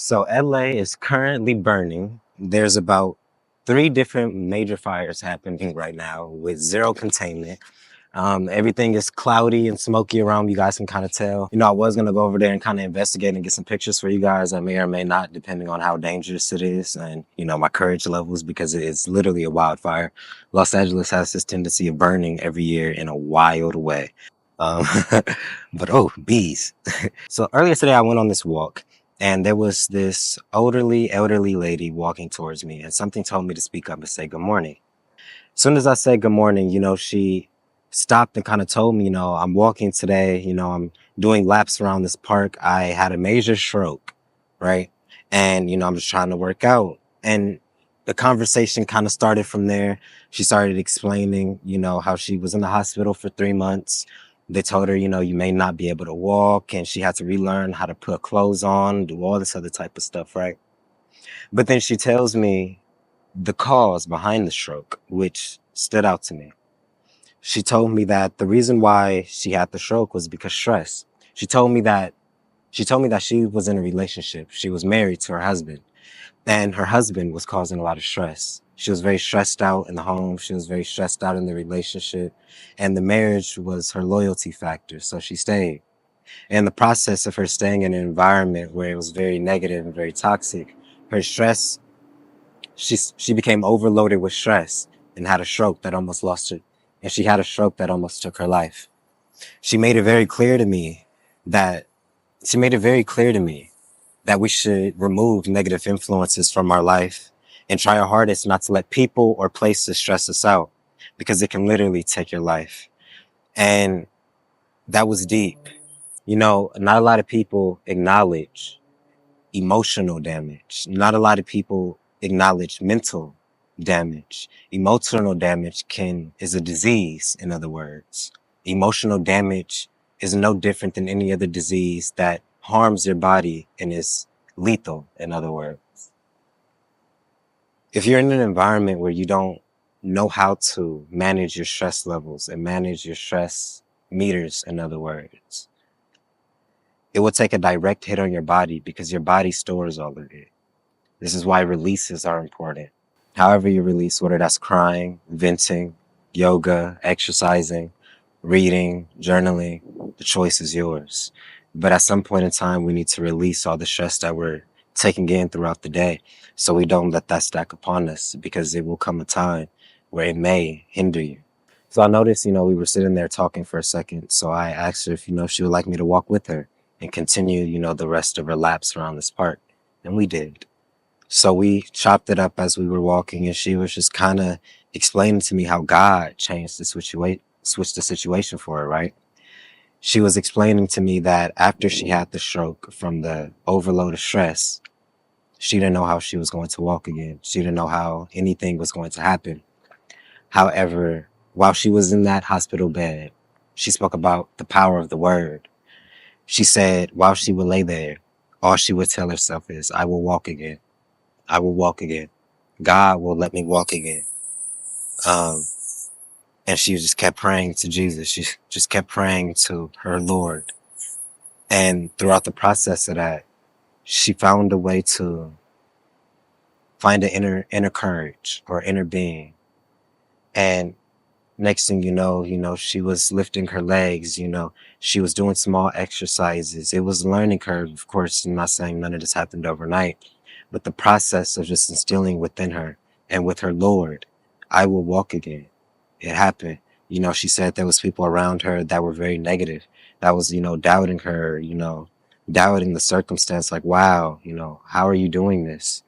So LA is currently burning. There's about three different major fires happening right now with zero containment. Everything is cloudy and smoky around. You guys can kind of tell. I was going to go over there and kind of investigate and get some pictures for you guys. I may or may not, depending on how dangerous it is and, my courage levels, because it is literally a wildfire. Los Angeles has this tendency of burning every year in a wild way. Um, but oh, bees. So earlier today, I went on this walk and there was this elderly lady walking towards me, and something told me to speak up and say good morning. As soon as I said good morning, she stopped and kind of told me, I'm walking today, I'm doing laps around this park. I had a major stroke, right? And, I'm just trying to work out. And the conversation kind of started from there. She started explaining, how she was in the hospital for 3 months. They told her, you may not be able to walk, and she had to relearn how to put clothes on, do all this other type of stuff, right? But then she tells me the cause behind the stroke, which stood out to me. She told me that the reason why she had the stroke was because stress. She told me that she was in a relationship. She was married to her husband, and her husband was causing a lot of stress. She was very stressed out in the home. She was very stressed out in the relationship, and the marriage was her loyalty factor. So she stayed. In the process of her staying in an environment where it was very negative and very toxic, her stress, she became overloaded with stress and had a stroke that almost lost her. And she had a stroke that almost took her life. She made it very clear to me that she made it very clear to me that we should remove negative influences from our life and try our hardest not to let people or places stress us out, because it can literally take your life. And that was deep. Not a lot of people acknowledge emotional damage. Not a lot of people acknowledge mental damage. Emotional damage is a disease, in other words. Emotional damage is no different than any other disease that harms your body and is lethal, in other words. If you're in an environment where you don't know how to manage your stress levels and manage your stress meters, in other words, it will take a direct hit on your body because your body stores all of it. This is why releases are important. However you release, whether that's crying, venting, yoga, exercising, reading, journaling, the choice is yours. But at some point in time, we need to release all the stress that we're taking in throughout the day, so we don't let that stack upon us, because it will come a time where it may hinder you. So I noticed, we were sitting there talking for a second. So I asked her if, she would like me to walk with her and continue, the rest of her laps around this park. And we did. So we chopped it up as we were walking, and she was just kind of explaining to me how God changed switched the situation for her, right? She was explaining to me that after she had the stroke from the overload of stress, she didn't know how she was going to walk again. She didn't know how anything was going to happen. However, while she was in that hospital bed, she spoke about the power of the word. She said while she would lay there, all she would tell herself is, I will walk again. I will walk again. God will let me walk again. And she just kept praying to Jesus. She just kept praying to her Lord. And throughout the process of that, she found a way to find an inner courage or inner being. And next thing she was lifting her legs, she was doing small exercises. It was a learning curve. Of course, I'm not saying none of this happened overnight, but the process of just instilling within her and with her Lord, I will walk again. It happened. She said there was people around her that were very negative, that was, doubting her, doubting the circumstance, like, wow, how are you doing this?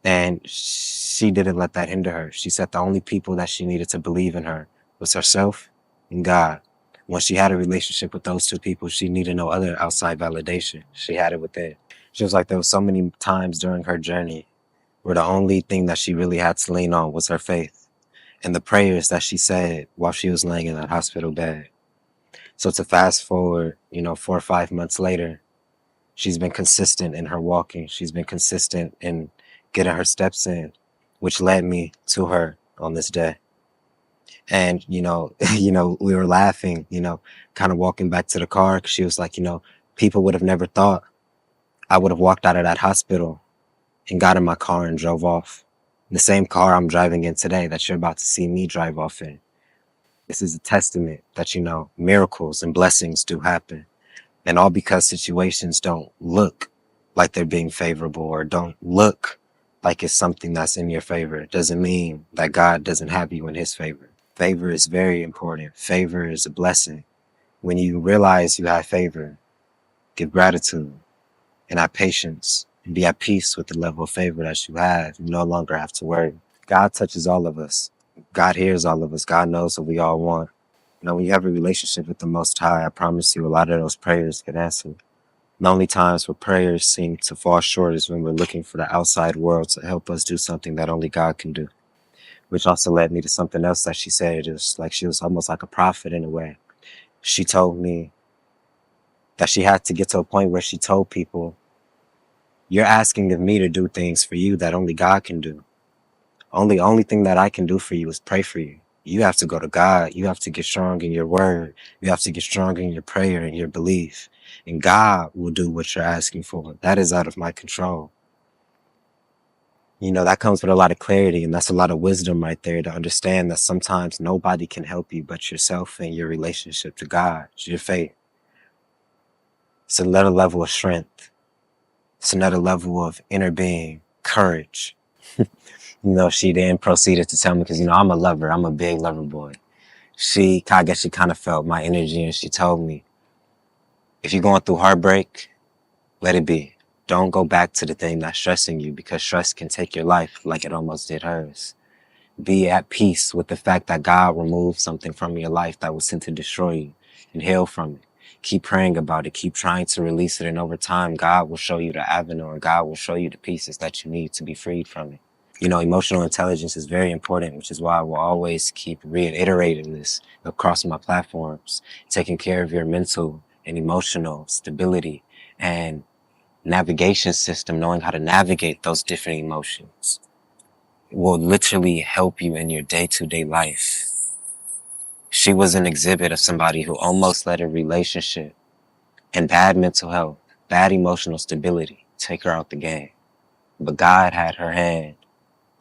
And she didn't let that hinder her. She said the only people that she needed to believe in her was herself and God. Once she had a relationship with those two people, she needed no other outside validation. She had it within. She was like, there was so many times during her journey where the only thing that she really had to lean on was her faith and the prayers that she said while she was laying in that hospital bed. So to fast forward, 4 or 5 months later, she's been consistent in her walking. She's been consistent in getting her steps in, which led me to her on this day. And, we were laughing, kind of walking back to the car, 'cause she was like, people would have never thought I would have walked out of that hospital and got in my car and drove off. The same car I'm driving in today that you're about to see me drive off in. This is a testament that, miracles and blessings do happen. And all because situations don't look like they're being favorable or don't look like it's something that's in your favor. It doesn't mean that God doesn't have you in his favor. Favor is very important. Favor is a blessing. When you realize you have favor, give gratitude and have patience and be at peace with the level of favor that you have. You no longer have to worry. God touches all of us. God hears all of us. God knows what we all want. When you have a relationship with the Most High, I promise you a lot of those prayers get answered. The only times where prayers seem to fall short is when we're looking for the outside world to help us do something that only God can do. Which also led me to something else that she said. It's like she was almost like a prophet in a way. She told me that she had to get to a point where she told people, you're asking of me to do things for you that only God can do. Only thing that I can do for you is pray for you. You have to go to God. You have to get strong in your word. You have to get strong in your prayer and your belief. And God will do what you're asking for. That is out of my control. That comes with a lot of clarity, and that's a lot of wisdom right there to understand that sometimes nobody can help you but yourself and your relationship to God, your faith. It's another level of strength. It's another level of inner being, courage. She then proceeded to tell me, because, I'm a lover. I'm a big lover boy. I guess she kind of felt my energy, and she told me, if you're going through heartbreak, let it be. Don't go back to the thing that's stressing you, because stress can take your life like it almost did hers. Be at peace with the fact that God removed something from your life that was sent to destroy you, and heal from it. Keep praying about it. Keep trying to release it. And over time, God will show you the avenue, and God will show you the pieces that you need to be freed from it. Emotional intelligence is very important, which is why I will always keep reiterating this across my platforms. Taking care of your mental and emotional stability and navigation system, knowing how to navigate those different emotions, will literally help you in your day-to-day life. She was an exhibit of somebody who almost let a relationship and bad mental health, bad emotional stability take her out the game. But God had her hand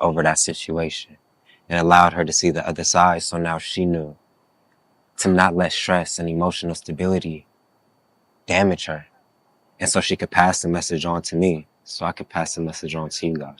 over that situation and allowed her to see the other side. So now she knew to not let stress and emotional stability damage her. And so she could pass the message on to me, so I could pass the message on to you guys.